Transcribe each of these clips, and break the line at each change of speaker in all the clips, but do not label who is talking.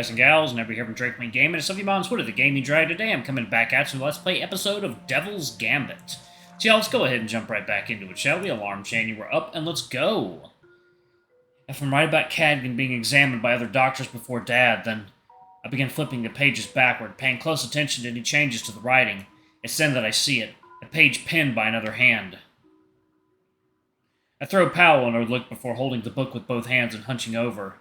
guys and gals, and everybody here from Drake Main Gaming. It's Sophie on Twitter, the Gaming Drag. Today I'm coming back at you with Let's Play episode of Devil's Gambit. So yeah, let's go ahead and jump right back into it, shall we? Alarm chain, we're up, and let's go. If I'm right about Cadgan being examined by other doctors before Dad, then I begin flipping the pages backward, paying close attention to any changes to the writing. It's then that I see it, a page penned by another hand. I throw Powell another look before holding the book with both hands and hunching over.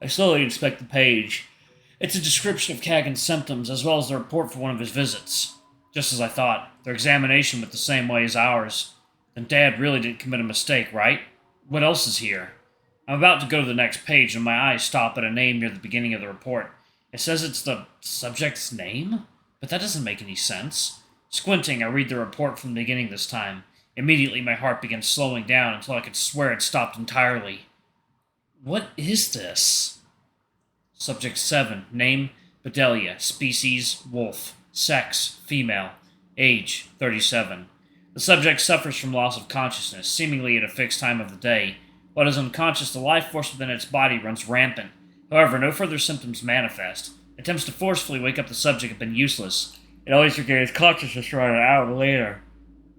I slowly inspect the page. It's a description of Cadgan's symptoms, as well as the report for one of his visits. Just as I thought, their examination went the same way as ours. Then Dad really didn't commit a mistake, right? What else is here? I'm about to go to the next page, and my eyes stop at a name near the beginning of the report. It says it's the subject's name? But that doesn't make any sense. Squinting, I read the report from the beginning this time. Immediately, my heart begins slowing down until I could swear it stopped entirely. What is this? Subject 7. Name, Bedelia. Species, wolf. Sex, female. Age, 37. The subject suffers from loss of consciousness, seemingly at a fixed time of the day. While it is unconscious, the life force within its body runs rampant. However, no further symptoms manifest. Attempts to forcefully wake up the subject have been useless. It always regains consciousness around an hour later.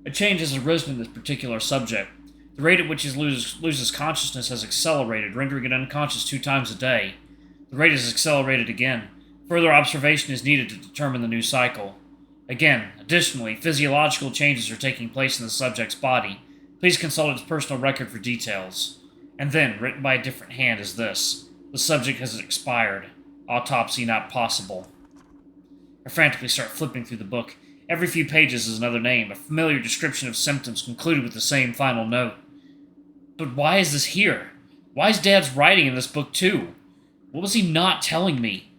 A change has arisen in this particular subject. The rate at which he loses consciousness has accelerated, rendering it unconscious 2 times a day. The rate has accelerated again. Further observation is needed to determine the new cycle. Again, additionally, physiological changes are taking place in the subject's body. Please consult its personal record for details. And then, written by a different hand, is this. The subject has expired. Autopsy not possible. I frantically start flipping through the book. Every few pages is another name, a familiar description of symptoms concluded with the same final note. But why is this here? Why is Dad's writing in this book too? What was he not telling me?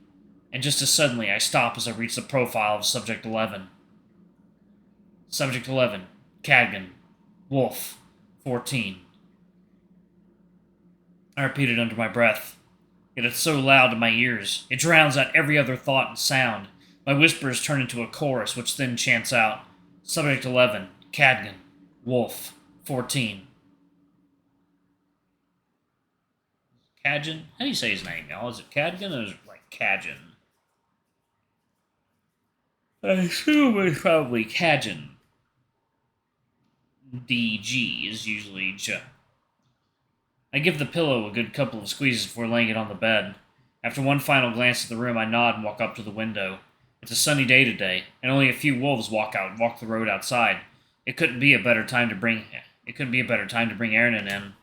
And just as suddenly, I stop as I reach the profile of Subject 11. Subject 11. Cadgan. Wolf. 14. I repeat it under my breath. Yet it's so loud in my ears. It drowns out every other thought and sound. My whispers turn into a chorus, which then chants out, Subject 11, Cadgan, Wolf, 14. Cadgan? How do you say his name, y'all? Is it Cadgan or is it like Cadgan? I assume it's probably Cadgan. DG is usually J. I give the pillow a good couple of squeezes before laying it on the bed. After one final glance at the room, I nod and walk up to the window. It's a sunny day today, and only a few wolves walk the road outside. It couldn't be a better time to bring Eirnin in.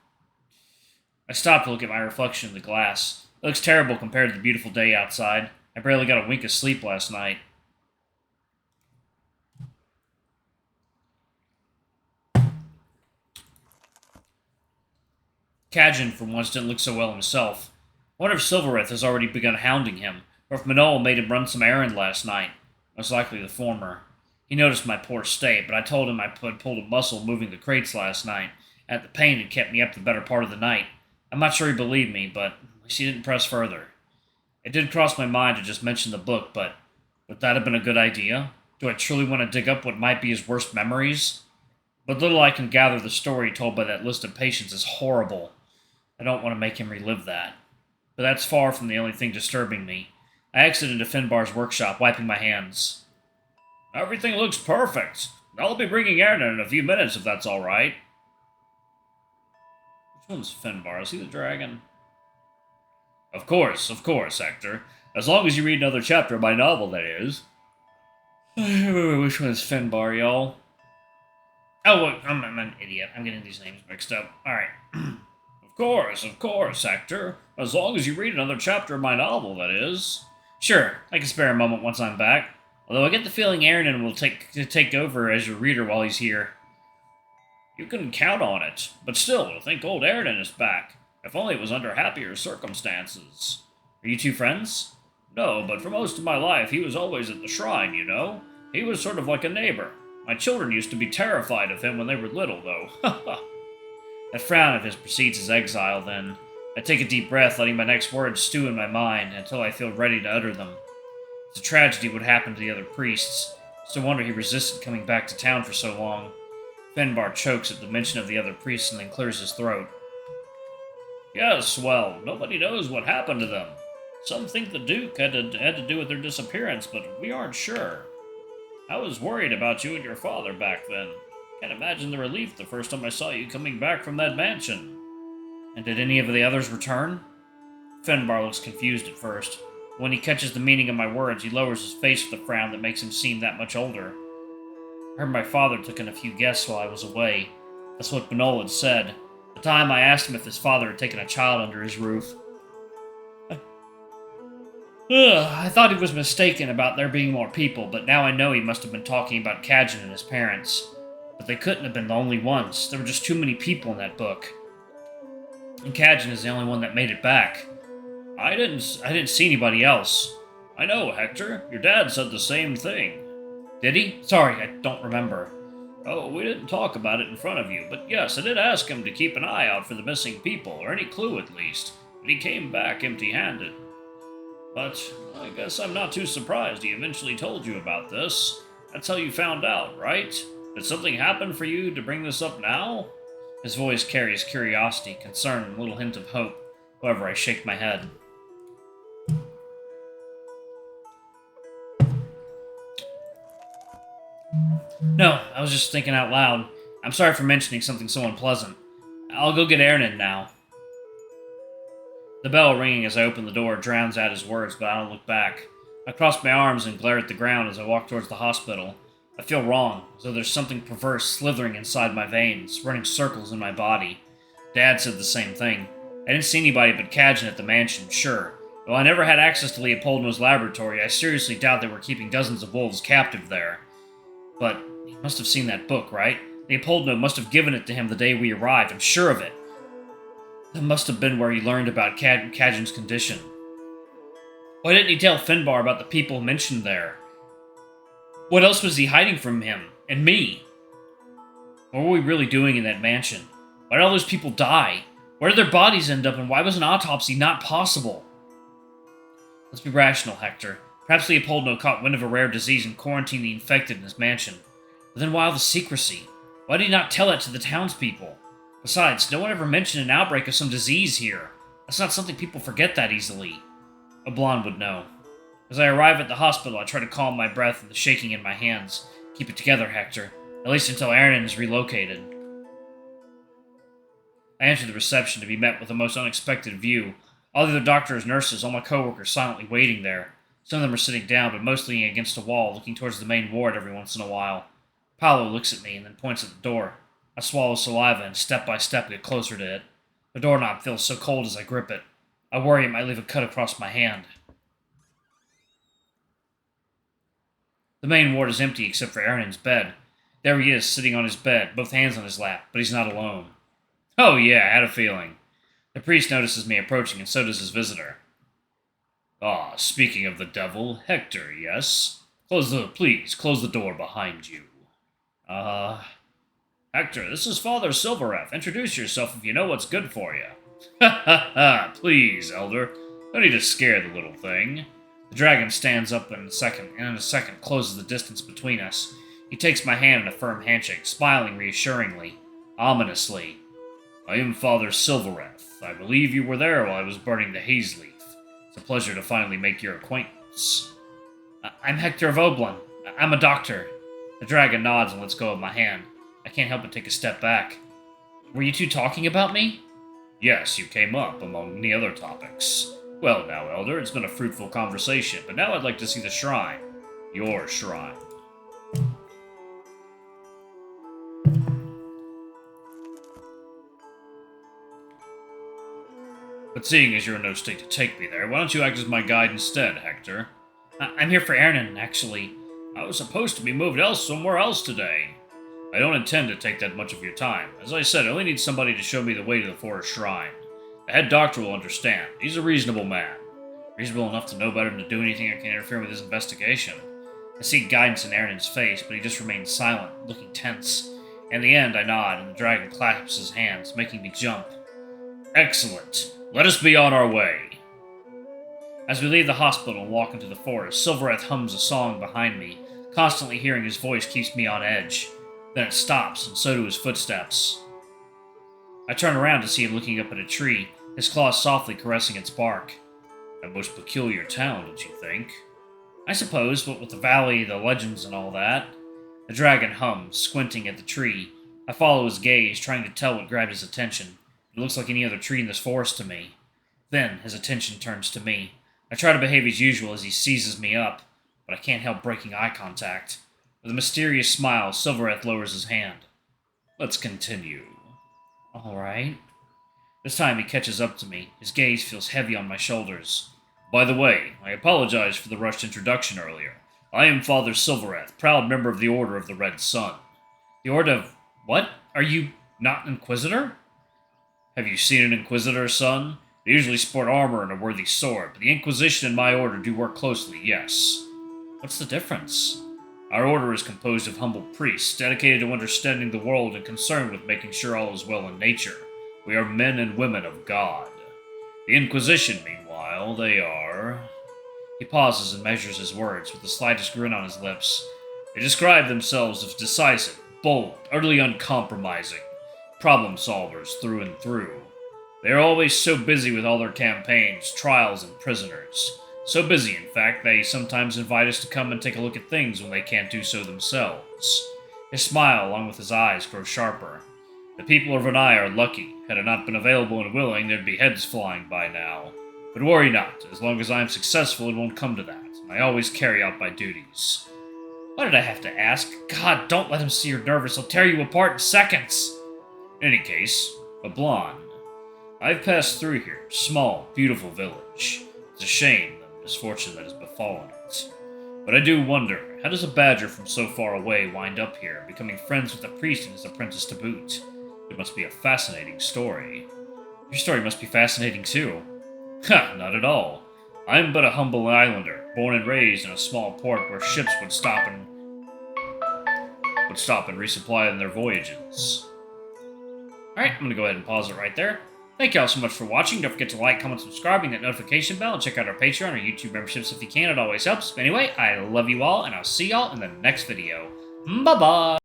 I stop to look at my reflection in the glass. It looks terrible compared to the beautiful day outside. I barely got a wink of sleep last night. Cadgan, for once, didn't look so well himself. I wonder if Silvereth has already begun hounding him, or if Manoel made him run some errand last night. Most likely the former. He noticed my poor state, but I told him I had pulled a muscle moving the crates last night, and the pain had kept me up the better part of the night. I'm not sure he believed me, but at least he didn't press further. It did cross my mind to just mention the book, but would that have been a good idea? Do I truly want to dig up what might be his worst memories? But little I can gather, the story told by that list of patients is horrible. I don't want to make him relive that. But that's far from the only thing disturbing me. I exit into Finbar's workshop, wiping my hands. Everything looks perfect. I'll be bringing Eirnin in a few minutes, if that's all right. Which one's Finbar? Is he the dragon? Of course, Hector. As long as you read another chapter of my novel, that is. Which one's Finbar, y'all? Oh, look, I'm an idiot. I'm getting these names mixed up. Alright. Of course, Hector. As long as you read another chapter of my novel, that is. Sure, I can spare a moment once I'm back. Although I get the feeling Eirnin will take over as your reader while he's here. You can count on it. But still, to think old Eirnin is back. If only it was under happier circumstances. Are you two friends? No, but for most of my life he was always at the shrine, you know. He was sort of like a neighbor. My children used to be terrified of him when they were little, though. That frown of his precedes his exile, then. I take a deep breath, letting my next words stew in my mind until I feel ready to utter them. It's a tragedy what happened to the other priests. It's no wonder he resisted coming back to town for so long. Finbar chokes at the mention of the other priests and then clears his throat. Yes, well, nobody knows what happened to them. Some think the Duke had to do with their disappearance, but we aren't sure. I was worried about you and your father back then. Can't imagine the relief the first time I saw you coming back from that mansion. And did any of the others return? Finbar looks confused at first. When he catches the meaning of my words, he lowers his face with a frown that makes him seem that much older. I heard my father took in a few guests while I was away. That's what Benol had said. At the time, I asked him if his father had taken a child under his roof. I thought he was mistaken about there being more people, but now I know he must have been talking about Khajiit and his parents. But they couldn't have been the only ones. There were just too many people in that book. And Khajiit is the only one that made it back. I didn't see anybody else. I know, Hector. Your dad said the same thing. Did he? Sorry, I don't remember. Oh, we didn't talk about it in front of you, but yes, I did ask him to keep an eye out for the missing people, or any clue at least. But he came back empty-handed. But I guess I'm not too surprised he eventually told you about this. That's how you found out, right? Did something happen for you to bring this up now? His voice carries curiosity, concern, and a little hint of hope. However, I shake my head. No, I was just thinking out loud. I'm sorry for mentioning something so unpleasant. I'll go get Eirnin now. The bell ringing as I open the door drowns out his words, but I don't look back. I cross my arms and glare at the ground as I walk towards the hospital. I feel wrong, as though there's something perverse slithering inside my veins, running circles in my body. Dad said the same thing. I didn't see anybody but Khajiit at the mansion, sure. Though I never had access to Leopoldno's laboratory, I seriously doubt they were keeping dozens of wolves captive there. But he must have seen that book, right? Leopoldno must have given it to him the day we arrived, I'm sure of it. That must have been where he learned about Khajiit's condition. Why didn't he tell Finbar about the people mentioned there? What else was he hiding from him? And me? What were we really doing in that mansion? Why did all those people die? Where did their bodies end up, and why was an autopsy not possible? Let's be rational, Hector. Perhaps Leopoldno caught wind of a rare disease and quarantined the infected in his mansion. But then why all the secrecy? Why did he not tell it to the townspeople? Besides, no one ever mentioned an outbreak of some disease here. That's not something people forget that easily. A blonde would know. As I arrive at the hospital, I try to calm my breath and the shaking in my hands. Keep it together, Hector. At least until Eirnin is relocated. I enter the reception to be met with the most unexpected view. All the other doctors, nurses, all my coworkers silently waiting there. Some of them are sitting down, but mostly leaning against a wall, looking towards the main ward every once in a while. Paolo looks at me and then points at the door. I swallow saliva and step by step get closer to it. The doorknob feels so cold as I grip it. I worry it might leave a cut across my hand. The main ward is empty except for Eirnin's bed. There he is, sitting on his bed, both hands on his lap, but he's not alone. Oh yeah, I had a feeling. The priest notices me approaching, and so does his visitor. Ah, speaking of the devil, Hector, yes? Please, close the door behind you. Hector, this is Father Silvereth. Introduce yourself if you know what's good for you. Ha ha ha, please, Elder. No need to scare the little thing. The dragon stands up and in a second closes the distance between us. He takes my hand in a firm handshake, smiling reassuringly, ominously. I am Father Silvereth. I believe you were there while I was burning the haze leaf. It's a pleasure to finally make your acquaintance. I'm Hector of Oblin. I'm a doctor. The dragon nods and lets go of my hand. I can't help but take a step back. Were you two talking about me? Yes, you came up among many other topics. Well now, Elder, it's been a fruitful conversation, but now I'd like to see the shrine. Your shrine. But seeing as you're in no state to take me there, why don't you act as my guide instead, Hector? I'm here for Eirnin, actually. I was supposed to be moved somewhere else today. I don't intend to take that much of your time. As I said, I only need somebody to show me the way to the forest shrine. The head doctor will understand. He's a reasonable man. Reasonable enough to know better than to do anything that can interfere with his investigation. I see guidance in Eirnin's face, but he just remains silent, looking tense. In the end, I nod, and the dragon clasps his hands, making me jump. Excellent. Let us be on our way. As we leave the hospital and walk into the forest, Silvereth hums a song behind me. Constantly hearing his voice keeps me on edge. Then it stops, and so do his footsteps. I turn around to see him looking up at a tree, his claws softly caressing its bark. A most peculiar town, don't you think? I suppose, what with the valley, the legends, and all that. The dragon hums, squinting at the tree. I follow his gaze, trying to tell what grabbed his attention. It looks like any other tree in this forest to me. Then, his attention turns to me. I try to behave as usual as he seizes me up, but I can't help breaking eye contact. With a mysterious smile, Silvereth lowers his hand. Let's continue. All right. This time he catches up to me. His gaze feels heavy on my shoulders. By the way, I apologize for the rushed introduction earlier. I am Father Silvereth, proud member of the Order of the Red Sun. The Order of... What? Are you not an Inquisitor? Have you seen an Inquisitor, son? They usually sport armor and a worthy sword, but the Inquisition and my order do work closely, yes. What's the difference? Our order is composed of humble priests, dedicated to understanding the world and concerned with making sure all is well in nature. We are men and women of God. The Inquisition, meanwhile, they are... He pauses and measures his words with the slightest grin on his lips. They describe themselves as decisive, bold, utterly uncompromising, problem solvers through and through. They are always so busy with all their campaigns, trials, and prisoners. So busy, in fact, they sometimes invite us to come and take a look at things when they can't do so themselves. His smile, along with his eyes, grows sharper. The people of Renai are lucky. Had it not been available and willing, there'd be heads flying by now. But worry not, as long as I am successful, it won't come to that. I always carry out my duties. Why did I have to ask? God, don't let him see you're nervous. He'll tear you apart in seconds. In any case, a blonde. I've passed through here. Small, beautiful village. It's a shame the misfortune that has befallen it. But I do wonder, how does a badger from so far away wind up here, becoming friends with a priest and his apprentice to boot? It must be a fascinating story. Your story must be fascinating too. Ha, not at all. I'm but a humble islander, born and raised in a small port where ships would stop and resupply on their voyages. Alright, I'm gonna go ahead and pause it right there. Thank y'all so much for watching. Don't forget to like, comment, subscribe, and that notification bell, and check out our Patreon or YouTube memberships if you can. It always helps. But anyway, I love you all, and I'll see y'all in the next video. Bye-bye!